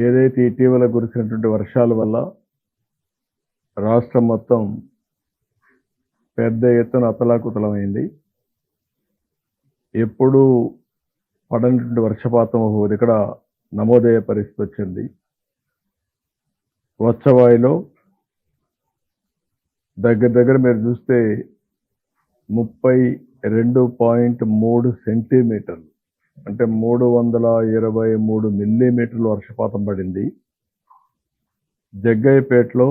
ఏదైతే ఇటీవల కురిసినటువంటి వర్షాల వల్ల రాష్ట్రం మొత్తం పెద్ద ఎత్తున అతలాకుతలమైంది. ఎప్పుడూ పడనటువంటి వర్షపాతం ఒక దగ్గర నమోదయ్యే పరిస్థితి వచ్చింది. వచ్చవాయిలో దగ్గర మీరు చూస్తే 32.3 సెంటీమీటర్లు అంటే 323 మిల్లీమీటర్లు వర్షపాతం పడింది. జగ్గయ్యపేటలో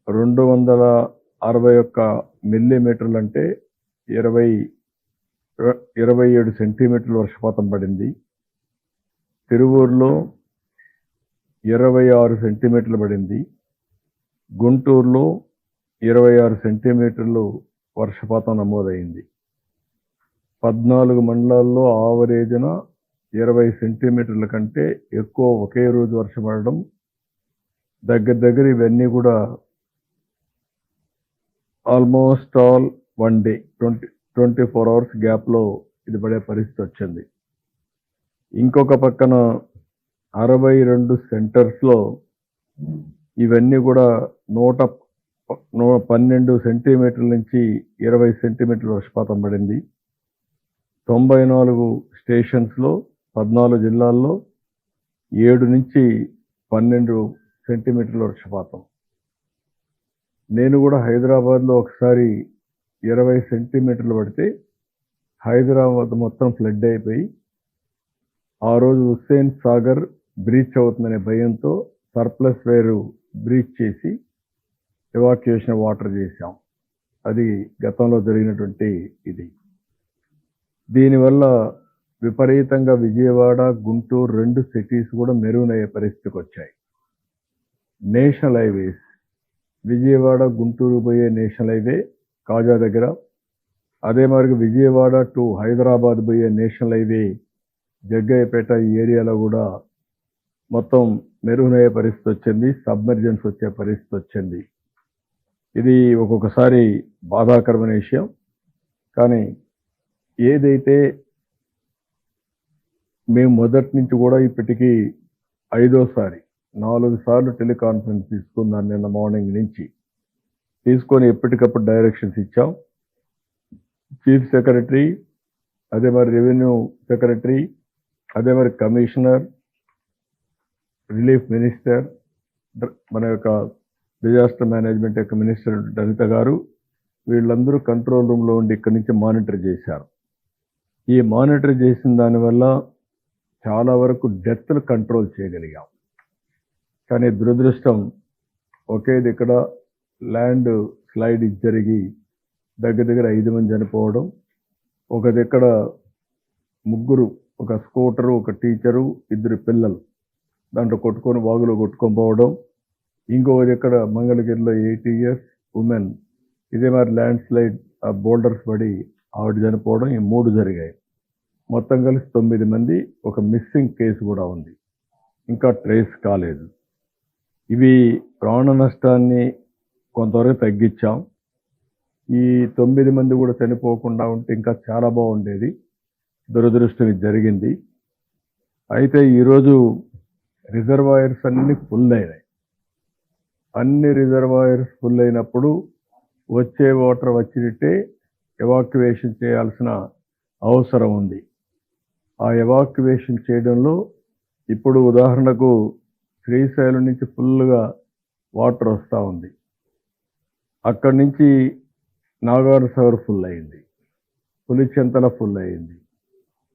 261 మిల్లీమీటర్లు అంటే 27 సెంటీమీటర్లు వర్షపాతం పడింది. తిరువూరులో 26 సెంటీమీటర్లు పడింది. గుంటూరులో 26 సెంటీమీటర్లు వర్షపాతం నమోదైంది. 14 మండలాల్లో ఆవరేజ్న 20 సెంటీమీటర్ల కంటే ఎక్కువ ఒకే రోజు వర్షం పడడం దగ్గర ఇవన్నీ కూడా almost all one day 24 hours గ్యాప్లో ఇది పడే పరిస్థితి వచ్చింది. ఇంకొక పక్కన 62 సెంటర్స్లో ఇవన్నీ కూడా 112 సెంటీమీటర్ల నుంచి 20 సెంటీమీటర్ల వర్షపాతం పడింది. 94 స్టేషన్స్లో 14 జిల్లాల్లో 7 నుంచి 12 సెంటీమీటర్ల వర్షపాతం. నేను కూడా హైదరాబాద్లో ఒకసారి 20 సెంటీమీటర్లు పడితే హైదరాబాద్ మొత్తం ఫ్లడ్ అయిపోయి ఆ రోజు హుస్సేన్ సాగర్ బ్రీచ్ అవుతుందనే భయంతో సర్ప్లస్ వైరు బ్రీచ్ చేసి ఎవాక్యుయేషన్ వాటర్ చేశాం. అది గతంలో జరిగినటువంటి ఇది. దీనివల్ల విపరీతంగా విజయవాడ, గుంటూరు 2 సిటీస్ కూడా మెరుగయ్యే పరిస్థితికి వచ్చాయి. నేషనల్ హైవేస్ విజయవాడ గుంటూరు పోయే నేషనల్ హైవే కాజా దగ్గర, అదే మరి విజయవాడ టు హైదరాబాద్ పోయే నేషనల్ హైవే జగ్గయ్యపేట ఈ ఏరియాలో కూడా మొత్తం మెరుగయ్యే పరిస్థితి వచ్చింది. సబ్మెర్జెన్స్ వచ్చే పరిస్థితి వచ్చింది. ఇది ఒక్కొక్కసారి బాధాకరమైన విషయం. కానీ ఏదైతే మేము మొదటి నుంచి కూడా ఇప్పటికీ 5వ సారి 4 సార్లు టెలికాన్ఫరెన్స్ తీసుకున్నాను. నిన్న మార్నింగ్ నుంచి తీసుకొని ఎప్పటికప్పుడు డైరెక్షన్స్ ఇచ్చాం. చీఫ్ సెక్రటరీ, అదే మరి రెవెన్యూ సెక్రటరీ, అదే మరి కమిషనర్, రిలీఫ్ మినిస్టర్, మన యొక్క డిజాస్టర్ మేనేజ్మెంట్ యొక్క మినిస్టర్ లలిత గారు, వీళ్ళందరూ కంట్రోల్ రూమ్లో ఉండి ఇక్కడి నుంచి మానిటర్ చేశారు. ఈ మానిటర్ చేసిన దానివల్ల చాలా వరకు డెత్లు కంట్రోల్ చేయగలిగాం. కానీ దురదృష్టం ఒకేది ఇక్కడ ల్యాండ్ స్లైడ్ జరిగి దగ్గర 5 మంది చనిపోవడం, ఒక దగ్గర 3, ఒక స్కూటరు, ఒక టీచరు, 2 పిల్లలు దాంట్లో కొట్టుకొని వాగులో కొట్టుకొని పోవడం, ఇంకొక దగ్గర మంగళగిరిలో 8 years ఉమెన్ ఇదే మరి ల్యాండ్ స్లైడ్ బోల్డర్స్ పడి ఆవిడ చనిపోవడం, ఈ 3 జరిగాయి. మొత్తం కలిసి 9 మంది. ఒక మిస్సింగ్ కేసు కూడా ఉంది, ఇంకా ట్రేస్ కాలేదు. ఇవి ప్రాణ నష్టాన్ని కొంతవరకు తగ్గించాం. ఈ 9 మంది కూడా చనిపోకుండా ఉంటే ఇంకా చాలా బాగుండేది. దురదృష్టం ఇది జరిగింది. అయితే ఈరోజు రిజర్వాయర్స్ అన్ని ఫుల్ అయినాయి. అన్ని రిజర్వాయర్స్ ఫుల్ అయినప్పుడు వచ్చే వాటర్ వచ్చినట్టే ఎవాక్యువేషన్ చేయాల్సిన అవసరం ఉంది. ఆ ఎవాక్యువేషన్ చేయడంలో ఇప్పుడు ఉదాహరణకు శ్రీశైలం నుంచి ఫుల్గా వాటర్ వస్తూ ఉంది. అక్కడి నుంచి నాగార్ సాగర్ ఫుల్ అయింది, పులిచెంతల ఫుల్ అయింది.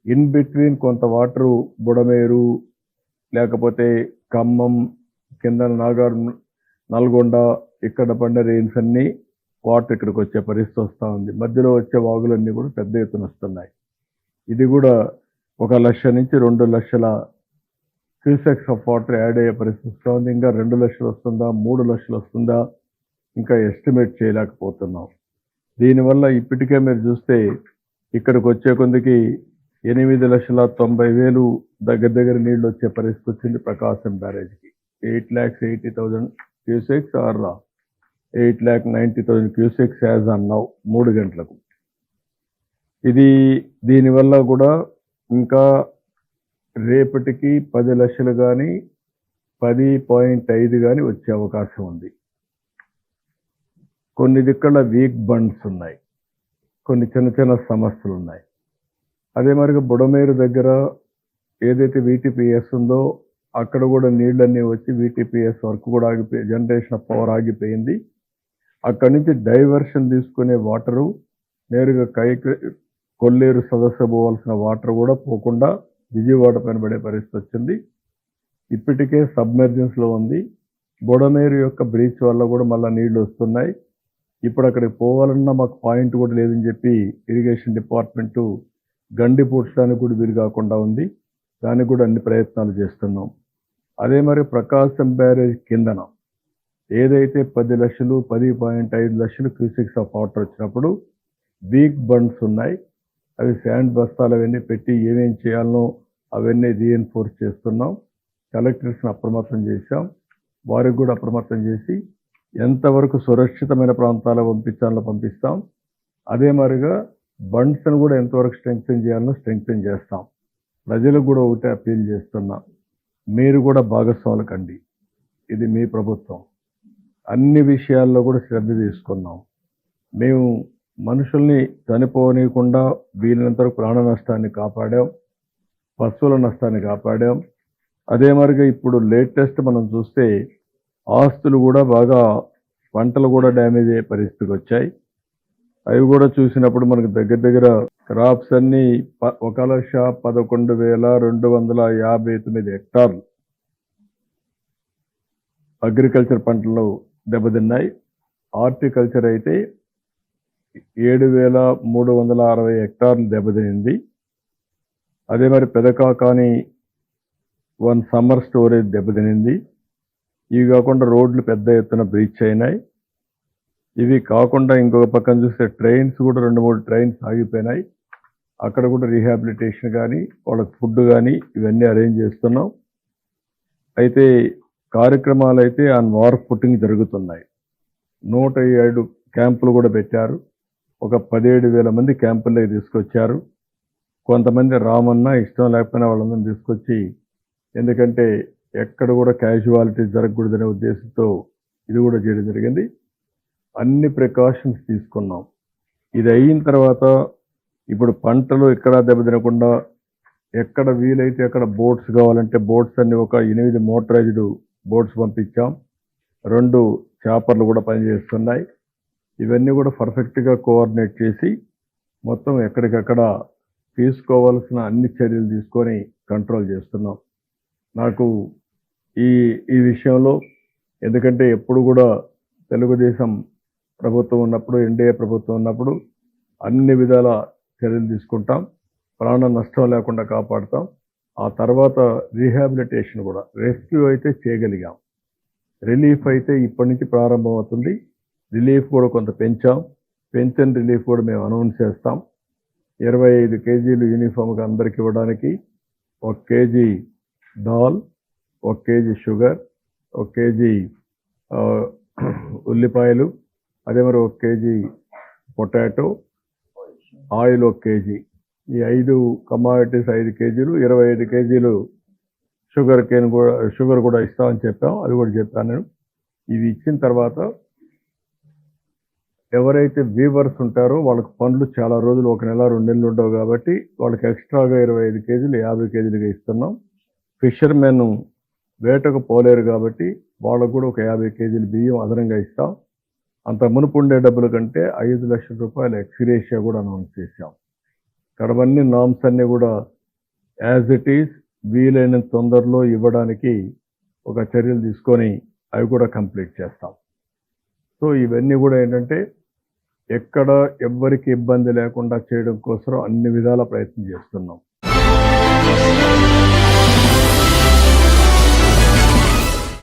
ఇన్ బిట్వీన్ కొంత వాటరు బుడమేరు, లేకపోతే ఖమ్మం కింద నల్గొండ ఇక్కడ పడిన రెయిన్స్ అన్నీ వాటర్ ఇక్కడికి వచ్చే పరిస్థితి వస్తూ ఉంది. మధ్యలో వచ్చే వాగులన్నీ కూడా పెద్ద ఎత్తున వస్తున్నాయి. ఇది కూడా 1 లక్ష నుంచి 2 లక్షల క్యూసెక్స్ ఆఫ్ వాటర్ యాడ్ అయ్యే పరిస్థితి వస్తూ ఉంది. ఇంకా 2 లక్షలు వస్తుందా, 3 లక్షలు వస్తుందా ఇంకా ఎస్టిమేట్ చేయలేకపోతున్నాం. దీనివల్ల ఇప్పటికే మీరు చూస్తే ఇక్కడికి వచ్చే కొందికి 8,90,000 దగ్గర నీళ్ళు వచ్చే పరిస్థితి వచ్చింది. ప్రకాశం బ్యారేజ్కి 8,80,000 cusecs or 8,90,000 cusecs as on now 3 గంటలకు. దీనివల్ల కూడా ఇంకా రేపటికి 10 లక్షలు కానీ 10.5 కానీ వచ్చే అవకాశం ఉంది. కొన్ని దిక్కల వీక్ బండ్స్ ఉన్నాయి, కొన్ని చిన్న చిన్న సమస్యలు ఉన్నాయి. అదే మరిగా బుడమేరు దగ్గర ఏదైతే వీటీపీఎస్ ఉందో అక్కడ కూడా నీళ్ళన్నీ వచ్చి వీటీపీఎస్ వర్క్ కూడా ఆగిపోయి, జనరేషన్ ఆఫ్ పవర్ ఆగిపోయింది. అక్కడి నుంచి డైవర్షన్ తీసుకునే వాటరు నేరుగా కొల్లేరు సదస్సు పోవాల్సిన వాటర్ కూడా పోకుండా విజయవాడ పైన పడే పరిస్థితి వచ్చింది. ఇప్పటికే సబ్మెర్జెన్స్లో ఉంది. బుడమేరు యొక్క బ్రీచ్ వల్ల కూడా మళ్ళీ నీళ్లు వస్తున్నాయి. ఇప్పుడు అక్కడికి పోవాలన్నా మాకు పాయింట్ కూడా లేదని చెప్పి ఇరిగేషన్ డిపార్ట్మెంటు గండి పూడ్చడానికి కూడా వీలు కాకుండా ఉంది. దానికి కూడా అన్ని ప్రయత్నాలు చేస్తున్నాం. అదే మరి ప్రకాశం బ్యారేజ్ కిందన ఏదైతే 10 లక్షలు 10.5 లక్షలు క్యూసెక్స్ ఆఫ్ వాటర్ వచ్చినప్పుడు వీక్ బండ్స్ ఉన్నాయి. అవి శాండ్ బస్తాలు అవన్నీ పెట్టి ఏమేం చేయాలనో అవన్నీ రీఎన్ఫోర్స్ చేస్తున్నాం. కలెక్టర్స్ని అప్రమత్తం చేశాం. వారికి కూడా అప్రమత్తం చేసి ఎంతవరకు సురక్షితమైన ప్రాంతాలు పంపించాలో పంపిస్తాం. అదే మరిగా బండ్స్ని కూడా ఎంతవరకు స్ట్రెంగ్తెన్ చేయాలనో స్ట్రెంగ్తెన్ చేస్తాం. ప్రజలకు కూడా ఒకటే అప్పీల్ చేస్తున్నాం, మీరు కూడా భాగస్వాములు కండి. ఇది మీ ప్రభుత్వం. అన్ని విషయాల్లో కూడా శ్రద్ధ తీసుకున్నాం. మేము మనుషుల్ని చనిపోనీయకుండా వీలైనంత ప్రాణ నష్టాన్ని కాపాడాం, పశువుల నష్టాన్ని కాపాడాం. అదే మరిగా ఇప్పుడు లేటెస్ట్ మనం చూస్తే ఆస్తులు కూడా బాగా, పంటలు కూడా డ్యామేజ్ అయ్యే పరిస్థితికి వచ్చాయి. అవి కూడా చూసినప్పుడు మనకు దగ్గర దగ్గర క్రాప్స్ అన్నీ 1,11,259 హెక్టార్లు అగ్రికల్చర్ పంటలు దెబ్బతిన్నాయి. హార్టికల్చర్ అయితే 7,360 హెక్టార్లు దెబ్బతినింది. అదే మరి పెదకాకాని 1 సమ్మర్ స్టోరేజ్ దెబ్బతినింది. ఇవి కాకుండా రోడ్లు పెద్ద ఎత్తున బ్రీచ్ అయినాయి. ఇవి కాకుండా ఇంకొక పక్కన చూస్తే ట్రైన్స్ కూడా 2-3 ట్రైన్స్ ఆగిపోయినాయి. అక్కడ కూడా రీహాబిలిటేషన్ కానీ వాళ్ళకి ఫుడ్ కానీ ఇవన్నీ అరేంజ్ చేస్తున్నాం. అయితే కార్యక్రమాలు అయితే ఆన్ వార్ ఫుటింగ్ జరుగుతున్నాయి. 107 క్యాంపులు కూడా పెట్టారు. ఒక 17,000 మంది క్యాంపుల్లోకి తీసుకొచ్చారు. కొంతమంది రామన్నా ఇష్టం లేకపోయినా వాళ్ళందరినీ తీసుకొచ్చి, ఎందుకంటే ఎక్కడ కూడా క్యాజువాలిటీ జరగకూడదనే ఉద్దేశంతో ఇది కూడా చేయడం జరిగింది. అన్ని ప్రికాషన్స్ తీసుకున్నాం. ఇది అయిన తర్వాత ఇప్పుడు పంటలు ఎక్కడ దెబ్బతినకుండా ఎక్కడ వీలైతే అక్కడ బోట్స్ కావాలంటే బోట్స్ అన్ని ఒక 8 మోటరైజ్డ్ బోట్స్ పంపించాం. 2 చాపర్లు కూడా పనిచేస్తున్నాయి. ఇవన్నీ కూడా పర్ఫెక్ట్గా కోఆర్డినేట్ చేసి మొత్తం ఎక్కడికక్కడ తీసుకోవాల్సిన అన్ని చర్యలు తీసుకొని కంట్రోల్ చేస్తున్నాం. నాకు ఈ విషయంలో, ఎందుకంటే ఎప్పుడు కూడా తెలుగుదేశం ప్రభుత్వం ఉన్నప్పుడు, ఎన్డీఏ ప్రభుత్వం ఉన్నప్పుడు అన్ని విధాల చర్యలు తీసుకుంటాం. ప్రాణ నష్టం లేకుండా కాపాడుతాం. ఆ తర్వాత రీహాబిలిటేషన్ కూడా, రెస్క్యూ అయితే చేయగలిగాం. రిలీఫ్ అయితే ఇప్పటి నుంచి ప్రారంభం అవుతుంది. రిలీఫ్ కూడా కొంత పెంచాం. పెన్షన్ రిలీఫ్ కూడా మేము అనౌన్స్ చేస్తాం. 25 కేజీలు యూనిఫామ్గా అందరికి ఇవ్వడానికి, 1 KG dal, 1 KG sugar, 1 KG ఉల్లిపాయలు, అదే మరి 1 కేజీ పొటాటో, ఆయిల్ 1 కేజీ, ఈ 5 కమాడిటీస్ 5 కేజీలు, 25 కేజీలు షుగర్ కూడా ఇస్తామని చెప్పాం. అది కూడా చెప్పాను నేను. ఇవి ఇచ్చిన తర్వాత ఎవరైతే వీవర్స్ ఉంటారో వాళ్ళకి పనులు చాలా రోజులు, 1 నెల 2 నెలలు ఉండవు కాబట్టి వాళ్ళకి ఎక్స్ట్రాగా 25 కేజీలు 50 కేజీలుగా ఇస్తున్నాం. ఫిషర్మెన్ వేటకు పోలేరు కాబట్టి వాళ్ళకు కూడా ఒక 50 కేజీలు బియ్యం అదనంగా ఇస్తాం. అంత మునుపు ఉండే డబ్బుల కంటే 5 లక్షల రూపాయల ఎక్స్గ్రేషియా కూడా అనౌన్స్ చేశాం. కడవన్నీ నామ్స్ అన్నీ కూడా యాజ్ ఇట్ ఈస్ వీలైనంత తొందరలో ఇవ్వడానికి ఒక చర్యలు తీసుకొని అవి కూడా కంప్లీట్ చేస్తాం. సో ఇవన్నీ కూడా ఏంటంటే ఎక్కడ ఎవ్వరికి ఇబ్బంది లేకుండా చేయడం కోసం అన్ని విధాల ప్రయత్నం చేస్తున్నాం.